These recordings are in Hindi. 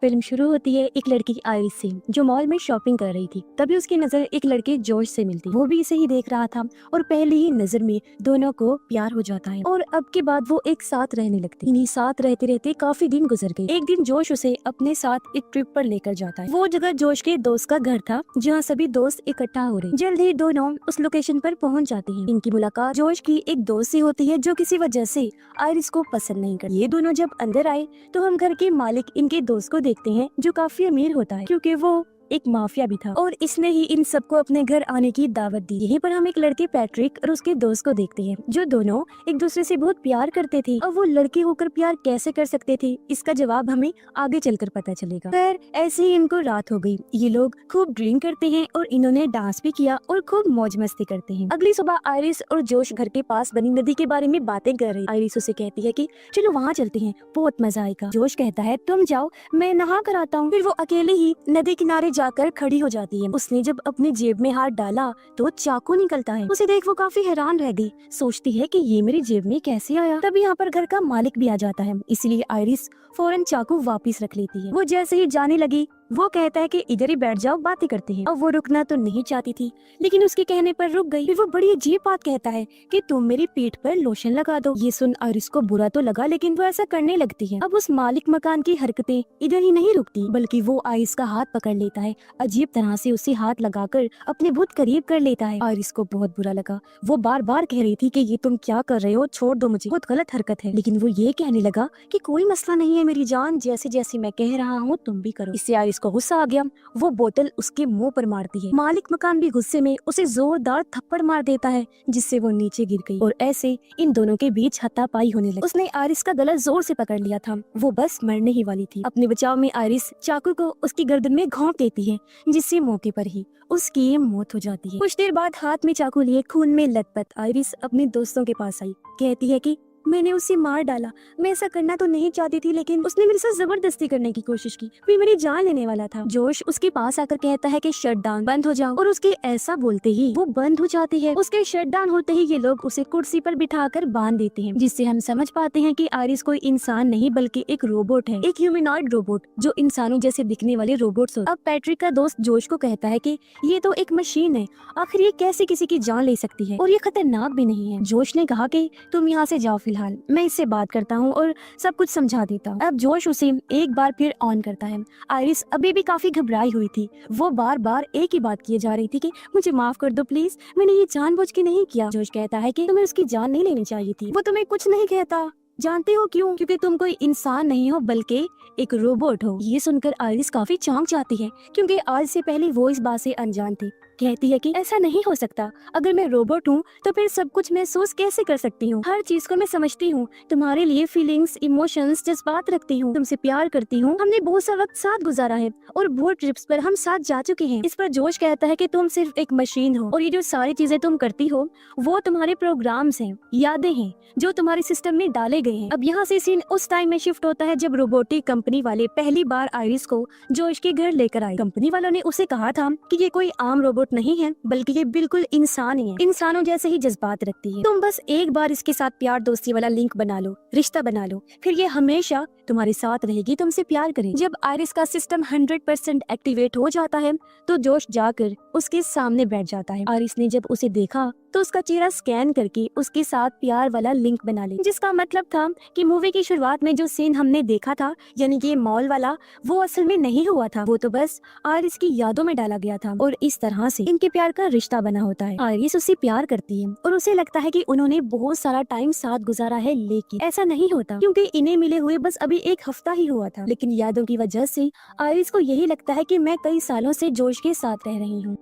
फिल्म शुरू होती है एक लड़की आइरिस से जो मॉल में शॉपिंग कर रही थी। तभी उसकी नजर एक लड़के जॉर्ज से मिलती। वो भी इसे ही देख रहा था और पहली ही नजर में दोनों को प्यार हो जाता है और अब के बाद वो एक साथ रहने लगती। इन्हीं साथ रहते रहते काफी दिन गुजर गए। एक दिन जोश उसे अपने साथ एक ट्रिप पर लेकर जाता है। वो जगह जोश के दोस्त का घर था जहाँ सभी दोस्त इकट्ठा हो रहे। जल्द ही दोनों उस लोकेशन पर पहुँच जाते हैं। इनकी मुलाकात जोश की एक दोस्त से होती है जो किसी वजह से आइरिस को पसंद नहीं करती। ये दोनों जब अंदर आए तो हम घर के मालिक इनके दोस्त को देखते हैं जो काफी अमीर होता है क्योंकि वो एक माफिया भी था और इसने ही इन सबको अपने घर आने की दावत दी। यहीं पर हम एक लड़के पैट्रिक और उसके दोस्त को देखते हैं जो दोनों एक दूसरे से बहुत प्यार करते थे। और वो लड़के होकर प्यार कैसे कर सकते थे इसका जवाब हमें आगे चलकर पता चलेगा। फिर ऐसे ही इनको रात हो गई। ये लोग खूब ड्रिंक करते हैं और इन्होंने डांस भी किया और खूब मौज मस्ती करते हैं। अगली सुबह आइरिस और जोश घर के पास बनी नदी के बारे में बातें कर रही। आइरिस उसे कहती है कि चलो वहाँ चलते हैं, बहुत मजा आएगा। जोश कहता है तुम जाओ, मैं नहा कर आता हूँ। फिर वो अकेले ही नदी किनारे जाकर खड़ी हो जाती है। उसने जब अपनी जेब में हाथ डाला तो चाकू निकलता है। उसे देख वो काफी हैरान रह गई। सोचती है कि ये मेरी जेब में कैसे आया। तभी यहाँ पर घर का मालिक भी आ जाता है, इसलिए आइरिस फौरन चाकू वापस रख लेती है। वो जैसे ही जाने लगी वो कहता है कि इधर ही बैठ जाओ, बातें करते हैं। अब वो रुकना तो नहीं चाहती थी लेकिन उसके कहने पर रुक गई। फिर वो बड़ी अजीब बात कहता है कि तुम मेरी पीठ पर लोशन लगा दो। ये सुन आइरिस को बुरा तो लगा लेकिन वो ऐसा करने लगती है। अब उस मालिक मकान की हरकतें इधर ही नहीं रुकती बल्कि वो आइरिस का हाथ पकड़ लेता है, अजीब तरह से उसे हाथ लगाकर अपने बहुत करीब कर लेता है। आइरिस को बहुत बुरा लगा। वो बार बार कह रही थी कि ये तुम क्या कर रहे हो, छोड़ दो मुझे, बहुत गलत हरकत है। लेकिन वो ये कहने लगा कि कोई मसला नहीं है मेरी जान, जैसे जैसे मैं कह रहा हूँ तुम भी करो। इससे आइरिस को गुस्सा आ गया। वो बोतल उसके मुंह पर मारती है। मालिक मकान भी गुस्से में उसे जोरदार थप्पड़ मार देता है जिससे वो नीचे गिर गई और ऐसे इन दोनों के बीच हाथापाई होने लगी। उसने आइरिस का गला जोर से पकड़ लिया था। वो बस मरने ही वाली थी। अपने बचाव में आइरिस चाकू को उसकी गर्दन में घोंप देती है जिससे मौके पर ही उसकी मौत हो जाती है। कुछ देर बाद हाथ में चाकू लिए खून में लथपथ आइरिस अपने दोस्तों के पास आई। कहती है कि मैंने उसे मार डाला, मैं ऐसा करना तो नहीं चाहती थी लेकिन उसने मेरे साथ जबरदस्ती करने की कोशिश की, फिर मेरी जान लेने वाला था। जोश उसके पास आकर कहता है कि शट डाउन, बंद हो जाओ, और उसके ऐसा बोलते ही वो बंद हो जाती है। उसके शट डाउन होते ही ये लोग उसे कुर्सी पर बिठाकर बांध देते हैं जिससे हम समझ पाते हैं कि आइरिस कोई इंसान नहीं बल्कि एक रोबोट है, एक ह्यूमनॉइड रोबोट जो इंसानों जैसे दिखने वाले रोबोट्स हो। अब पैट्रिक का दोस्त जोश को कहता है कि ये तो एक मशीन है, आखिर ये कैसे किसी की जान ले सकती है और ये खतरनाक भी नहीं है। जोश ने कहा कि तुम यहाँ से जाओ, फिलहाल मैं इससे बात करता हूँ और सब कुछ समझा देता हूँ। अब जोश उसे एक बार फिर ऑन करता है। आइरिस अभी भी काफी घबराई हुई थी। वो बार बार एक ही बात किए जा रही थी कि मुझे माफ कर दो प्लीज, मैंने ये जानबूझ के नहीं किया। जोश कहता है कि तुम्हें उसकी जान नहीं लेनी चाहिए थी। वो तुम्हें कुछ नहीं कहता, जानते हो क्यों? क्योंकि तुम कोई इंसान नहीं हो बल्कि एक रोबोट हो। ये सुनकर आइरिस काफी चौंक जाती है क्योंकि आज से पहले वो इस बात से अनजान थी। कहती है कि ऐसा नहीं हो सकता, अगर मैं रोबोट हूँ तो फिर सब कुछ महसूस कैसे कर सकती हूँ, हर चीज को मैं समझती हूँ, तुम्हारे लिए फीलिंग्स, इमोशंस, जज्बात रखती हूँ, तुमसे प्यार करती हूँ, हमने बहुत सा वक्त साथ गुजारा है और बहुत ट्रिप्स पर हम साथ जा चुके हैं। इस पर जोश कहता है कि तुम सिर्फ एक मशीन हो और ये जो सारी चीजें तुम करती हो वो तुम्हारे प्रोग्राम्स हैं, यादें हैं जो तुम्हारे सिस्टम में डाले गए हैं। अब यहाँ से सीन उस टाइम में शिफ्ट होता है जब रोबोटिक कंपनी वाले पहली बार आइरिस को जोश के घर लेकर आए। कंपनी वालों ने उसे कहा था कि ये कोई आम रोबोट नहीं है बल्कि ये बिल्कुल इंसान ही है, इंसानों जैसे ही जज्बात रखती है। तुम बस एक बार इसके साथ प्यार दोस्ती वाला लिंक बना लो, रिश्ता बना लो, फिर ये हमेशा तुम्हारे साथ रहेगी, तुमसे प्यार करेगी। जब आइरिस का सिस्टम 100% एक्टिवेट हो जाता है तो जोश जाकर उसके सामने बैठ जाता है। आइरिस ने जब उसे देखा तो उसका चेहरा स्कैन करके उसके साथ प्यार वाला लिंक बना ले, जिसका मतलब था कि मूवी की शुरुआत में जो सीन हमने देखा था यानी कि मॉल वाला, वो असल में नहीं हुआ था, वो तो बस आइरिस की यादों में डाला गया था। और इस तरह से इनके प्यार का रिश्ता बना होता है। आइरिस उससे प्यार करती है और उसे लगता है कि उन्होंने बहुत सारा टाइम साथ गुजारा है, लेकिन ऐसा नहीं होता क्योंकि इन्हें मिले हुए बस अभी एक हफ्ता ही हुआ था। लेकिन यादों की वजह से आइरिस को यही लगता है कि मैं कई सालों से जोश के साथ रह रही हूँ।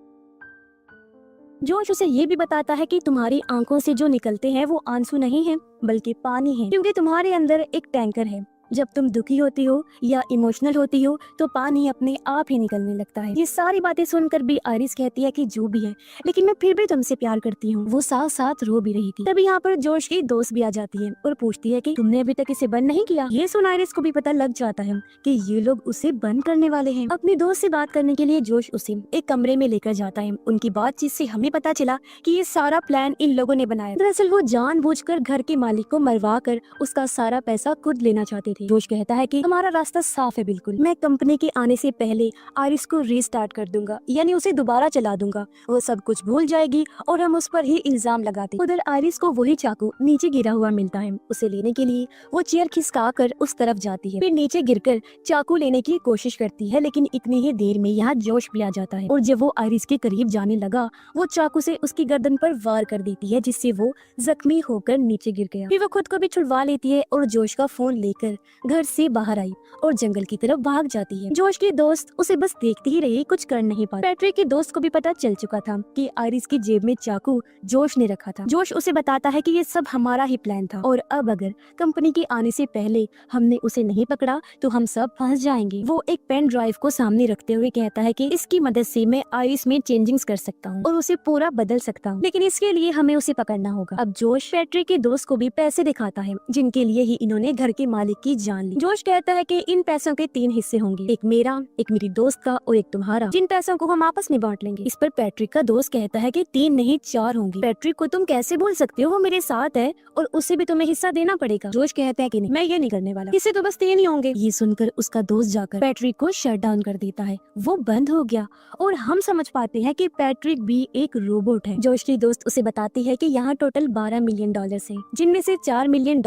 जोश उसे ये भी बताता है कि तुम्हारी आंखों से जो निकलते हैं वो आंसू नहीं है बल्कि पानी है, क्योंकि तुम्हारे अंदर एक टैंकर है। जब तुम दुखी होती हो या इमोशनल होती हो तो पानी अपने आप ही निकलने लगता है। ये सारी बातें सुनकर भी आइरिस कहती है कि जो भी है लेकिन मैं फिर भी तुमसे प्यार करती हूँ। वो साथ साथ रो भी रही थी। तभी यहाँ पर जोश की दोस्त भी आ जाती है और पूछती है कि तुमने अभी तक इसे बंद नहीं किया। ये सुन आइरिस को भी पता लग जाता है कि ये लोग उसे बंद करने वाले हैं। अपनी दोस्त से बात करने के लिए जोश उसे एक कमरे में लेकर जाता है। उनकी बातचीत से हमें पता चला कि ये सारा प्लान इन लोगों ने बनाया। दरअसल वो जानबूझकर घर के मालिक को मरवा कर उसका सारा पैसा खुद लेना चाहते थे। थी। जोश कहता है कि हमारा रास्ता साफ है बिल्कुल, मैं कंपनी के आने से पहले आयरिस को रीस्टार्ट कर दूंगा, यानी उसे दोबारा चला दूंगा, वो सब कुछ भूल जाएगी और हम उस पर ही इल्जाम लगाते। उधर आयरिस को वही चाकू नीचे गिरा हुआ मिलता है। उसे लेने के लिए वो चेयर खिसका कर उस तरफ जाती है, फिर नीचे गिरकर चाकू लेने की कोशिश करती है, लेकिन इतनी ही देर में यहाँ जोश भी आ जाता है और जब वो आयरिस के करीब जाने लगा वो चाकू से उसकी गर्दन पर वार कर देती है, जिससे वो जख्मी होकर नीचे गिर गया। फिर वो खुद को भी छुड़वा लेती है और जोश का फोन लेकर घर से बाहर आई और जंगल की तरफ भाग जाती है। जोश की दोस्त उसे बस देखती ही रही, कुछ कर नहीं पाती। पैट्रिक के दोस्त को भी पता चल चुका था कि आयरिस की जेब में चाकू जोश ने रखा था। जोश उसे बताता है कि ये सब हमारा ही प्लान था और अब अगर कंपनी के आने से पहले हमने उसे नहीं पकड़ा तो हम सब फंस जाएंगे। वो एक पेन ड्राइव को सामने रखते हुए कहता है कि इसकी मदद से मैं आयरिस में चेंजिंग्स कर सकता हूँ और उसे पूरा बदल सकता हूँ, लेकिन इसके लिए हमें उसे पकड़ना होगा। अब जोश पैट्रिक के दोस्त को भी पैसे दिखाता है जिनके लिए ही इन्होंने घर के मालिक की जान ली। जोश कहता है कि इन पैसों के 3 हिस्से होंगे, एक मेरा, एक मेरी दोस्त का और एक तुम्हारा, जिन पैसों को हम आपस में बांट लेंगे। इस पर पैट्रिक का दोस्त कहता है कि 3 नहीं 4 होंगे। पैट्रिक को तुम कैसे बोल सकते हो, वो मेरे साथ है और उसे भी तुम्हें हिस्सा देना पड़ेगा। जोश कहता है कि नहीं, मैं ये नहीं करने वाला, इससे तो बस 3 ही होंगे। ये सुनकर उसका दोस्त जाकर पैट्रिक को शट डाउन कर देता है, वो बंद हो गया और हम समझ पाते हैं कि पैट्रिक भी एक रोबोट है। जोश की दोस्त उसे बताती है कि यहाँ टोटल $12 मिलियन हैं, जिनमें से $4 मिलियन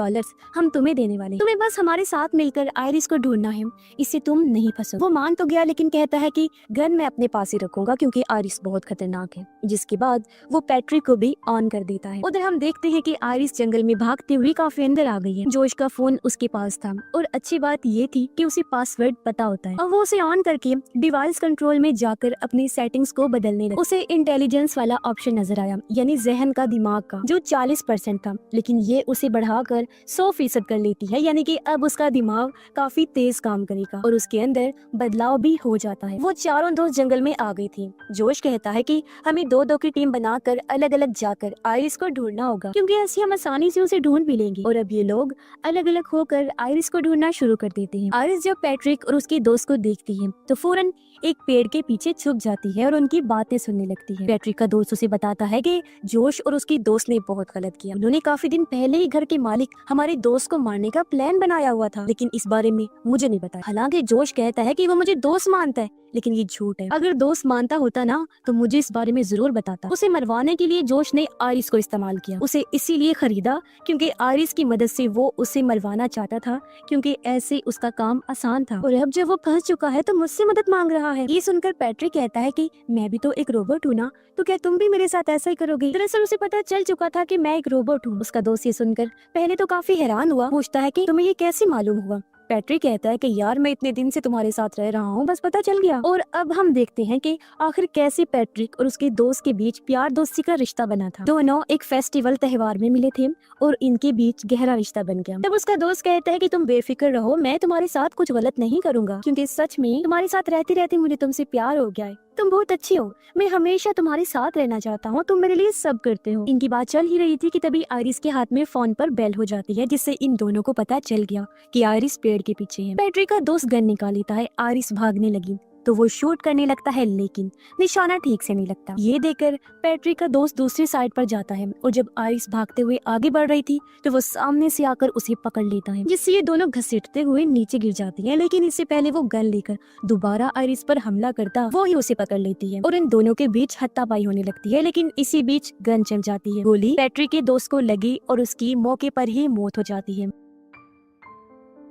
हम तुम्हें देने वाले, तुम्हें बस हमारे साथ मिलकर आयरिस को ढूंढना है, इससे तुम नहीं फंसो। वो मान तो गया लेकिन कहता है कि गन मैं अपने पास ही रखूंगा क्योंकि आयरिस बहुत खतरनाक है, जिसके बाद वो पैट्रिक को भी ऑन कर देता है। उधर हम देखते हैं कि आयरिस जंगल में भागते हुए काफी अंदर आ गई है। जोश का फोन उसके पास था और अच्छी बात ये थी कि उसे पासवर्ड पता होता है और वो उसे ऑन करके डिवाइस कंट्रोल में जाकर अपनी सेटिंग्स को बदलने लगा। उसे इंटेलिजेंस वाला ऑप्शन नजर आया, यानी जहन का, दिमाग का, जो 40% था, लेकिन ये उसे बढ़ाकर 100% कर लेती है, यानी कि अब उसका दिमाग काफी तेज काम करेगा और उसके अंदर बदलाव भी हो जाता है। वो चारों दोस्त जंगल में आ गई थी। जोश कहता है कि हमें 2-2 की टीम बनाकर अलग अलग जाकर आयरिस को ढूंढना होगा, क्योंकि ऐसे हम आसानी से उसे ढूंढ भी लेंगे। और अब ये लोग अलग अलग होकर आयरिस को ढूंढना शुरू कर देते हैं। आयरिस जब पैट्रिक और उसके दोस्त को देखती है तो फौरन एक पेड़ के पीछे छुप जाती है और उनकी बातें सुनने लगती है। पैट्रिक का दोस्त उसे बताता है कि जोश और उसकी दोस्त ने बहुत गलत किया, उन्होंने काफी दिन पहले ही घर के मालिक हमारे दोस्त को मारने का प्लान बनाया हुआ था, लेकिन इस बारे में मुझे नहीं बताया। हालांकि जोश कहता है कि वो मुझे दोस्त मानता है, लेकिन ये झूठ है। अगर दोस्त मानता होता ना तो मुझे इस बारे में जरूर बताता। उसे मरवाने के लिए जोश ने आयरिस को इस्तेमाल किया, उसे इसीलिए खरीदा क्योंकि आयरिस की मदद से वो उसे मरवाना चाहता था, क्योंकि ऐसे उसका काम आसान था। और अब जब वो फंस चुका है तो मुझसे मदद मांग रहा है। ये सुनकर पैट्रिक कहता है कि मैं भी तो एक रोबोट हूँ ना, तो क्या तुम भी मेरे साथ ऐसा ही करोगे? दरअसल उसे पता चल चुका था कि मैं एक रोबोट हूँ। उसका दोस्त ये सुनकर पहले तो काफी हैरान हुआ, पूछता है कि तुम्हें ये कैसे मालूम हुआ? पैट्रिक कहता है कि यार मैं इतने दिन से तुम्हारे साथ रह रहा हूँ, बस पता चल गया। और अब हम देखते हैं कि आखिर कैसे पैट्रिक और उसके दोस्त के बीच प्यार दोस्ती का रिश्ता बना था। दोनों एक फेस्टिवल त्योहार में मिले थे और इनके बीच गहरा रिश्ता बन गया। तब उसका दोस्त कहता है कि तुम बेफिक्र रहो, मैं तुम्हारे साथ कुछ गलत नहीं करूंगा, क्योंकि सच में तुम्हारे साथ रहते रहते मुझे तुमसे प्यार हो गया है। तुम बहुत अच्छी हो, मैं हमेशा तुम्हारे साथ रहना चाहता हूँ, तुम मेरे लिए सब करते हो। इनकी बात चल ही रही थी कि तभी आयरिस के हाथ में फोन पर बेल हो जाती है, जिससे इन दोनों को पता चल गया कि आयरिस पेड़ के पीछे है। पैट्रिक का दोस्त गन निकाल लेता है, आयरिस भागने लगी तो वो शूट करने लगता है, लेकिन निशाना ठीक से नहीं लगता। ये देखकर पैट्रिक का दोस्त दूसरी साइड पर जाता है और जब आयरिस भागते हुए आगे बढ़ रही थी तो वो सामने से आकर उसे पकड़ लेता है, जिससे ये दोनों घसीटते हुए नीचे गिर जाती हैं। लेकिन इससे पहले वो गन लेकर दोबारा आयरिस पर हमला करता वो ही उसे पकड़ लेती है और इन दोनों के बीच हाथापाई होने लगती है। लेकिन इसी बीच गन चल जाती है, गोली पैट्रिक के दोस्त को लगी और उसकी मौके पर ही मौत हो जाती है।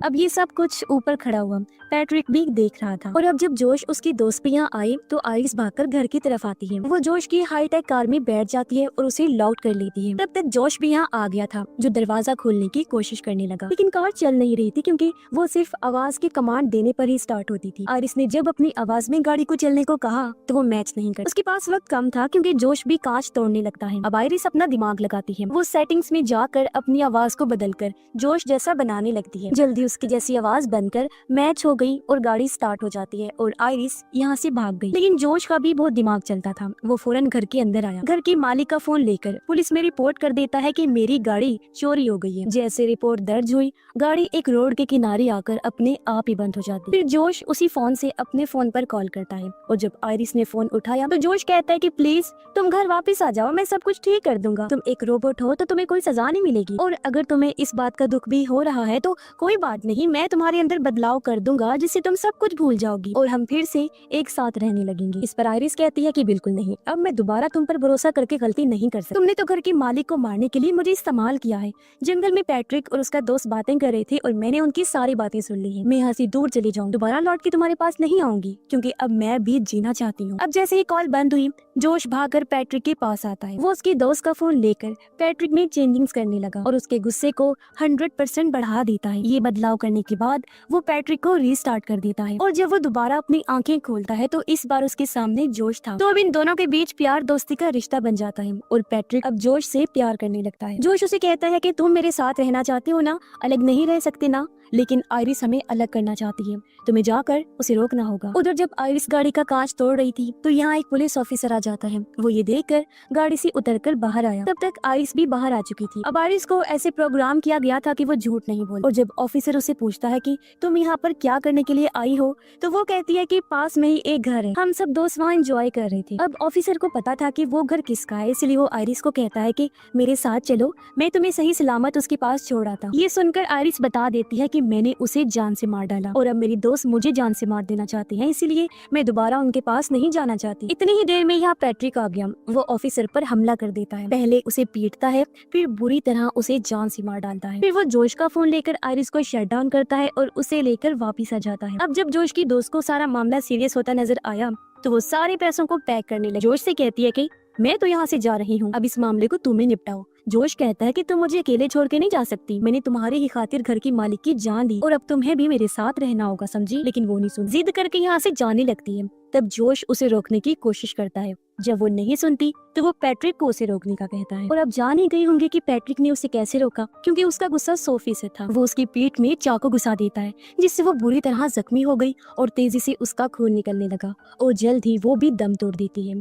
अब ये सब कुछ ऊपर खड़ा हुआ पैट्रिक भी देख रहा था और अब जब जोश उसकी दोस्त भी यहाँ आए तो आयरिस भागकर घर की तरफ आती है। वो जोश की हाईटेक कार में बैठ जाती है और उसे लॉक कर लेती है। तब तक जोश भी यहाँ आ गया था, जो दरवाजा खोलने की कोशिश करने लगा, लेकिन कार चल नहीं रही थी क्योंकि वो सिर्फ आवाज की कमांड देने पर ही स्टार्ट होती थी। आयरिस ने जब अपनी आवाज में गाड़ी को चलने को कहा तो वो मैच नहीं कर, उसके पास वक्त कम था क्योंकि जोश भी कांच तोड़ने लगता है। अब आयरिस अपना दिमाग लगाती है, वो सेटिंग्स में जाकर अपनी आवाज को बदलकर जोश जैसा बनाने लगती है। जल्दी उसकी जैसी आवाज बनकर मैच हो गई और गाड़ी स्टार्ट हो जाती है और आयरिस यहाँ से भाग गई। लेकिन जोश का भी बहुत दिमाग चलता था, वो फौरन घर के अंदर आया, घर के मालिक का फोन लेकर पुलिस में रिपोर्ट कर देता है कि मेरी गाड़ी चोरी हो गई है। जैसे रिपोर्ट दर्ज हुई, गाड़ी एक रोड के किनारे आकर अपने आप ही बंद हो जाती। फिर जोश उसी फोन से अपने फोन पर कॉल करता है और जब आयरिस ने फोन उठाया तो जोश कहता है कि प्लीज तुम घर वापस आ जाओ, मैं सब कुछ ठीक कर दूंगा। तुम एक रोबोट हो तो तुम्हें कोई सजा नहीं मिलेगी और अगर तुम्हें इस बात का दुख भी हो रहा है तो कोई बात बात नहीं, मैं तुम्हारे अंदर बदलाव कर दूंगा जिससे तुम सब कुछ भूल जाओगी और हम फिर से एक साथ रहने लगेंगे। इस पर आयरिस कहती है कि बिल्कुल नहीं, अब मैं दोबारा तुम पर भरोसा करके गलती नहीं कर सकती। तुमने तो घर के मालिक को मारने के लिए मुझे इस्तेमाल किया है। जंगल में पैट्रिक और उसका दोस्त बातें कर रहे थे और मैंने उनकी सारी बातें सुन ली है। मैं यहाँ से दूर चली जाऊँ, दोबारा लौट के तुम्हारे पास नहीं आऊंगी, क्योंकि अब मैं भी जीना चाहती हूँ। अब जैसे ही कॉल बंद हुई, जोश भागकर पैट्रिक के पास आता है। वो उसके दोस्त का फोन लेकर पैट्रिक में चेंजिंग्स करने लगा और उसके गुस्से को 100% बढ़ा देता है। ये बदलाव करने के बाद वो पैट्रिक को रीस्टार्ट कर देता है और जब वो दोबारा अपनी आंखें खोलता है तो इस बार उसके सामने जोश था। तो अब इन दोनों के बीच प्यार दोस्ती का रिश्ता बन जाता है और पैट्रिक अब जोश से प्यार करने लगता है। जोश उसे कहता है कि तुम मेरे साथ रहना चाहते हो ना, अलग नहीं रह सकते ना, लेकिन आयरिस हमें अलग करना चाहती है, तुम्हें जाकर उसे रोकना होगा। उधर जब आयरिस गाड़ी का कांच तोड़ रही थी तो यहाँ एक पुलिस ऑफिसर आ जाता है। वो ये देखकर गाड़ी से उतरकर बाहर आया। तब तक आयरिस भी बाहर आ चुकी थी। अब आयरिस को ऐसे प्रोग्राम किया गया था कि वो झूठ नहीं बोले। और जब ऑफिसर उसे पूछता है कि तुम यहाँ पर क्या करने के लिए आई हो, तो वो कहती है कि पास में ही एक घर है, हम सब दोस्त वहाँ एंजॉय कर रहे थे। अब ऑफिसर को पता था कि वो घर किसका है, इसलिए वो आयरिस को कहता है कि मेरे साथ चलो, मैं तुम्हें सही सलामत उसके पास छोड़ा था। ये सुनकर आयरिस बता देती है कि मैंने उसे जान से मार डाला और अब मेरी दोस्त मुझे जान से मार देना चाहती हैं, इसीलिए मैं दोबारा उनके पास नहीं जाना चाहती। इतनी ही देर में यहाँ पैट्रिक आ गया। वो ऑफिसर पर हमला कर देता है, पहले उसे पीटता है, फिर बुरी तरह उसे जान से मार डालता है। फिर वो जोश का फोन लेकर आयरिस को शट डाउन करता है और उसे लेकर वापिस आ जाता है। अब जब जोश की दोस्त को सारा मामला सीरियस होता नजर आया तो वो सारे पैसों को पैक करने लगी। जोश से कहती है कि मैं तो यहाँ से जा रही हूँ, अब इस मामले को तुम्हें निपटाओ। जोश कहता है कि तुम मुझे अकेले छोड़ के नहीं जा सकती, मैंने तुम्हारे ही खातिर घर की मालिक की जान दी और अब तुम्हें भी मेरे साथ रहना होगा, समझी? लेकिन वो नहीं सुन, जिद करके यहाँ से जाने लगती है। तब जोश उसे रोकने की कोशिश करता है। जब वो नहीं सुनती तो वो पैट्रिक को उसे रोकने का कहता है। और अब जान ही गई होंगे कि पैट्रिक ने उसे कैसे रोका, क्योंकि उसका गुस्सा सोफी से था। वो उसकी पीठ में चाकू घुसा देता है, जिससे वो बुरी तरह जख्मी हो गई और तेजी से उसका खून निकलने लगा और जल्द ही वो भी दम तोड़ देती है।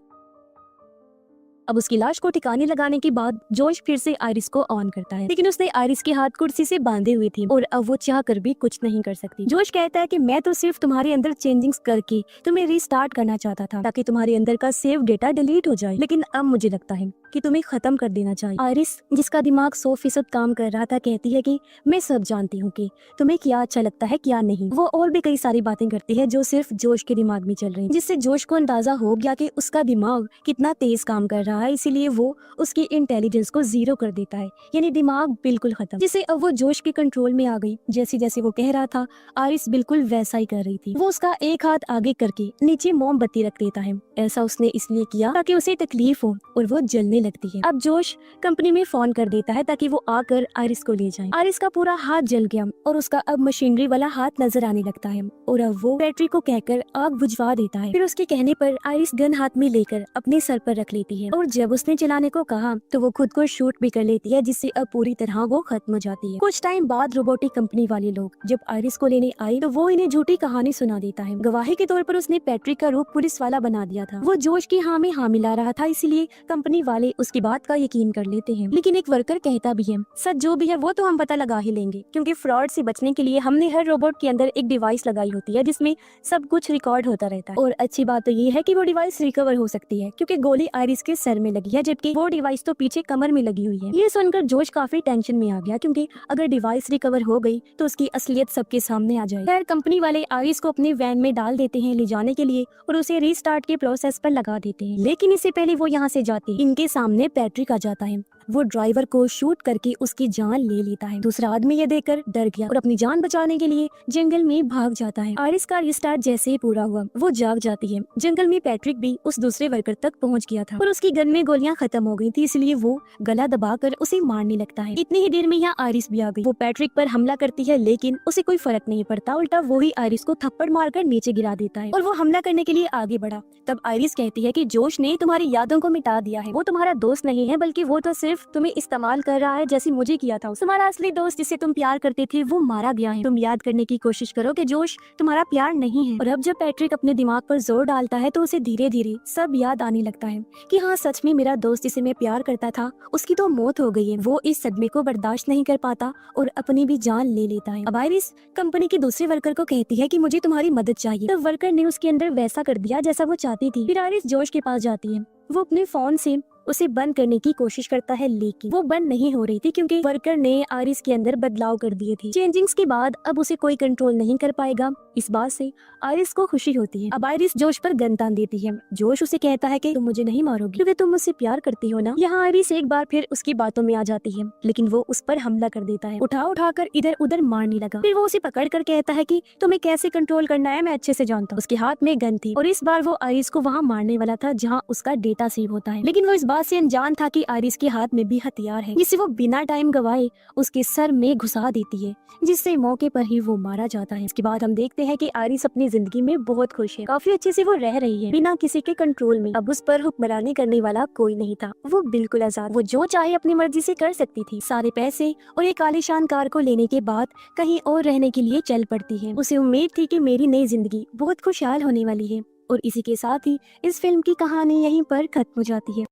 अब उसकी लाश को ठिकाने लगाने के बाद जोश फिर से आयरिस को ऑन करता है, लेकिन उसने आयरिस के हाथ कुर्सी से बांधे हुए थे और अब वो चाह कर भी कुछ नहीं कर सकती। जोश कहता है कि मैं तो सिर्फ तुम्हारे अंदर चेंजिंग्स करके तुम्हें रीस्टार्ट करना चाहता था ताकि तुम्हारे अंदर का सेव डेटा डिलीट हो जाए, लेकिन अब मुझे लगता है कि तुम्हें खत्म कर देना चाहिए। आयरिस, जिसका दिमाग 100% काम कर रहा था, कहती है कि मैं सब जानती हूँ कि तुम्हें क्या अच्छा लगता है क्या नहीं। वो और भी कई सारी बातें करती है जो सिर्फ जोश के दिमाग में चल रही, जिससे जोश को अंदाजा हो गया कि उसका दिमाग कितना तेज काम कर रहा है, इसीलिए वो उसकी इंटेलिजेंस को 0 कर देता है, यानी दिमाग बिल्कुल खत्म। जिससे अब वो जोश के कंट्रोल में आ गई। जैसे जैसे वो कह रहा था आयरिस बिल्कुल वैसा ही कर रही थी। वो उसका एक हाथ आगे करके नीचे मोमबत्ती रख देता है। ऐसा उसने इसलिए किया ताकि उसे तकलीफ हो और वो जलने लगती है। अब जोश कंपनी में फोन कर देता है ताकि वो आकर आयरिस को ले जाए। आयरिस का पूरा हाथ जल गया और उसका अब मशीनरी वाला हाथ नजर आने लगता है और अब वो पैट्रिक को कहकर आग बुझवा देता है। फिर उसके कहने पर आयरिस गन हाथ में लेकर अपने सर पर रख लेती है और जब उसने चलाने को कहा तो वो खुद को शूट भी कर लेती है, जिससे अब पूरी तरह वो खत्म हो जाती है। कुछ टाइम बाद रोबोटिक कंपनी वाले लोग जब आयरिस को लेने आए तो वो इन्हें झूठी कहानी सुना देता है। गवाही के तौर पर उसने पैट्रिक का रूप पुलिस वाला बना दिया था। वो जोश की हाँ में हाँ मिला रहा था, इसलिए कंपनी वाले उसकी बात का यकीन कर लेते हैं। लेकिन एक वर्कर कहता भी है सच जो भी है वो तो हम पता लगा ही लेंगे, क्योंकि फ्रॉड से बचने के लिए हमने हर रोबोट के अंदर एक डिवाइस लगाई होती है जिसमें सब कुछ रिकॉर्ड होता रहता है। और अच्छी बात तो ये है कि वो डिवाइस रिकवर हो सकती है, क्योंकि गोली आयरिस के सर में लगी है जबकि वो डिवाइस तो पीछे कमर में लगी हुई है। ये सुनकर जोश काफी टेंशन में आ गया, क्योंकि अगर डिवाइस रिकवर हो गई तो उसकी असलियत सबके सामने आ जाए। खैर कंपनी वाले आयरिस को अपने वैन में डाल देते हैं ले जाने के लिए और उसे रीस्टार्ट के प्रोसेस पर लगा देते हैं। लेकिन इससे पहले वो यहाँ से जाती इनके सामने पैट्रिक आ जाता है। वो ड्राइवर को शूट करके उसकी जान ले लेता है। दूसरा आदमी ये देखकर डर गया और अपनी जान बचाने के लिए जंगल में भाग जाता है। आयरिस का रिस्टार्ट जैसे ही पूरा हुआ वो जाग जाती है। जंगल में पैट्रिक भी उस दूसरे वर्कर तक पहुंच गया था और उसकी गन में गोलियां खत्म हो गई थी, इसलिए वो गला दबाकर उसे मारने लगता है। इतनी ही देर में यहाँ आयरिस भी आ गई। वो पैट्रिक पर हमला करती है लेकिन उसे कोई फर्क नहीं पड़ता, उल्टा वो ही आयरिस को थप्पड़ मारकर नीचे गिरा देता है और वो हमला करने के लिए आगे बढ़ा। तब आयरिस कहती है कि जोश ने तुम्हारी यादों को मिटा दिया है, वो तुम्हारा दोस्त नहीं है बल्कि वो तो सिर्फ तुम्हें इस्तेमाल कर रहा है जैसे मुझे किया था। तुम्हारा असली दोस्त जिसे तुम प्यार करते थे वो मारा गया है। तुम याद करने की कोशिश करो कि जोश तुम्हारा प्यार नहीं है। और अब जब पैट्रिक अपने दिमाग पर जोर डालता है तो उसे धीरे धीरे सब याद आने लगता है कि हाँ सच में मेरा दोस्त जिसे मैं प्यार करता था उसकी तो मौत हो गई है। वो इस सदमे को बर्दाश्त नहीं कर पाता और अपनी भी जान ले लेता है। अब आयरिस कंपनी के दूसरे वर्कर को कहती है कि मुझे तुम्हारी मदद चाहिए। तो वर्कर ने उसके अंदर वैसा कर दिया जैसा वो चाहती थी। फिर आयरिस जोश के पास जाती है। वो अपने फोन से उसे बंद करने की कोशिश करता है, लेकिन वो बंद नहीं हो रही थी क्योंकि वर्कर ने आयरिस के अंदर बदलाव कर दिए थे। चेंजिंग्स के बाद अब उसे कोई कंट्रोल नहीं कर पाएगा। इस बात से आयरिस को खुशी होती है। अब आयरिस जोश पर गन तान देती है। जोश उसे कहता है कि तुम मुझे नहीं मारोगी क्योंकि तुम मुझसे प्यार करती हो ना। यहाँ आयरिस एक बार फिर उसकी बातों में आ जाती है, लेकिन वो उस पर हमला कर देता है, उठा कर इधर उधर मारने लगा। फिर वो उसे पकड़ कर कहता है कि तुम्हें कैसे कंट्रोल करना है मैं अच्छे से जानता हूँ। उसके हाथ में गन थी और इस बार वो आयरिस को वहाँ मारने वाला था जहाँ उसका डेटा सेव होता है, लेकिन वो इस बात से अनजान था कि आयरिस के हाथ में भी हथियार है, जिसे वो बिना टाइम गवाए उसके सर में घुसा देती है, जिससे मौके पर ही वो मारा जाता है। इसके बाद हम देखते हैं कि आयरिस अपनी जिंदगी में बहुत खुश है, काफी अच्छे से वो रह रही है बिना किसी के कंट्रोल में। अब उस पर हुक्मरानी करने वाला कोई नहीं था, वो बिल्कुल आजाद, वो जो चाहे अपनी मर्जी से कर सकती थी। सारे पैसे और एक आलीशान कार को लेने के बाद कहीं और रहने के लिए चल पड़ती है। उसे उम्मीद थी कि मेरी नई जिंदगी बहुत खुशहाल होने वाली है। और इसी के साथ ही इस फिल्म की कहानी यहीं पर खत्म हो जाती है।